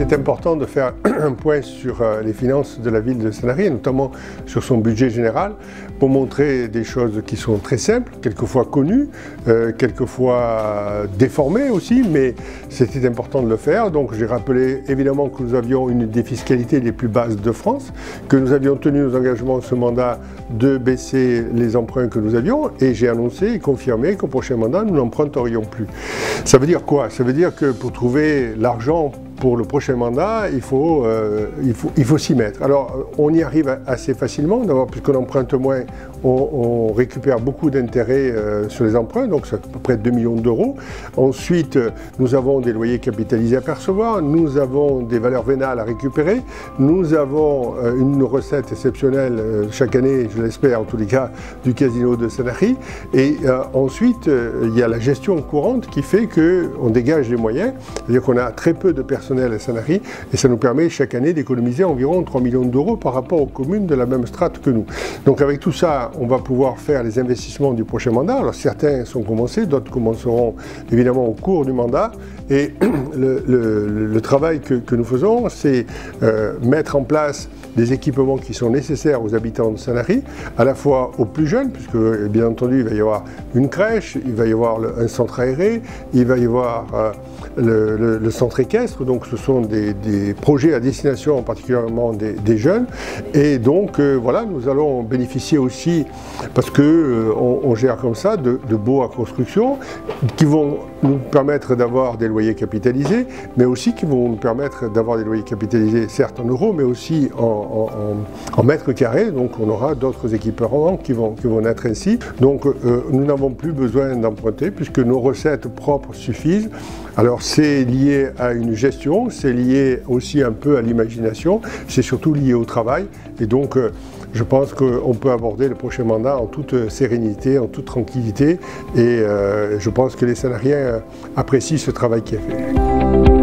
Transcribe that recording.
c'est important de faire un point sur les finances de la ville de Sanary, et notamment sur son budget général, pour montrer des choses qui sont très simples, quelquefois connues, quelquefois déformées aussi, mais c'était important de le faire. Donc j'ai rappelé évidemment que nous avions une des fiscalités les plus basses de France, que nous avions tenu nos engagements ce mandat de baisser les emprunts que nous avions, et j'ai annoncé et confirmé qu'au prochain mandat, nous n'emprunterions plus. Ça veut dire quoi? Ça veut dire que pour trouver l'argent pour le prochain mandat, il faut s'y mettre. Alors, on y arrive assez facilement, d'abord, puisqu'on emprunte moins, on récupère beaucoup d'intérêts sur les emprunts, donc c'est à peu près 2 millions d'euros. Ensuite, nous avons des loyers capitalisés à percevoir, nous avons des valeurs vénales à récupérer, nous avons une recette exceptionnelle chaque année, je l'espère en tous les cas, du casino de Sanary. Et ensuite, il y a la gestion courante qui fait qu'on dégage des moyens, c'est-à-dire qu'on a très peu de personnel à Sanary, et ça nous permet chaque année d'économiser environ 3 millions d'euros par rapport aux communes de la même strate que nous. Donc avec tout ça, on va pouvoir faire les investissements du prochain mandat. Alors certains sont commencés, d'autres commenceront évidemment au cours du mandat, et le travail que nous faisons, c'est mettre en place des équipements qui sont nécessaires aux habitants de Sanary, à la fois aux plus jeunes, puisque bien entendu il va y avoir une crèche, il va y avoir un centre aéré, il va y avoir le centre équestre, donc ce sont des projets à destination particulièrement des jeunes, et donc voilà, nous allons bénéficier aussi, parce que on gère comme ça, de baux à construction, qui vont nous permettre d'avoir des loyers capitalisés, mais aussi qui vont nous permettre d'avoir des loyers capitalisés, certes en euros, mais aussi en mètres carrés, donc on aura d'autres équipements qui vont naître ainsi. Donc nous n'avons plus besoin d'emprunter, puisque nos recettes propres suffisent. Alors c'est lié à une gestion, c'est lié aussi un peu à l'imagination, c'est surtout lié au travail, et donc je pense qu'on peut aborder le prochain mandat en toute sérénité, en toute tranquillité, et je pense que les salariés apprécient ce travail qui est fait.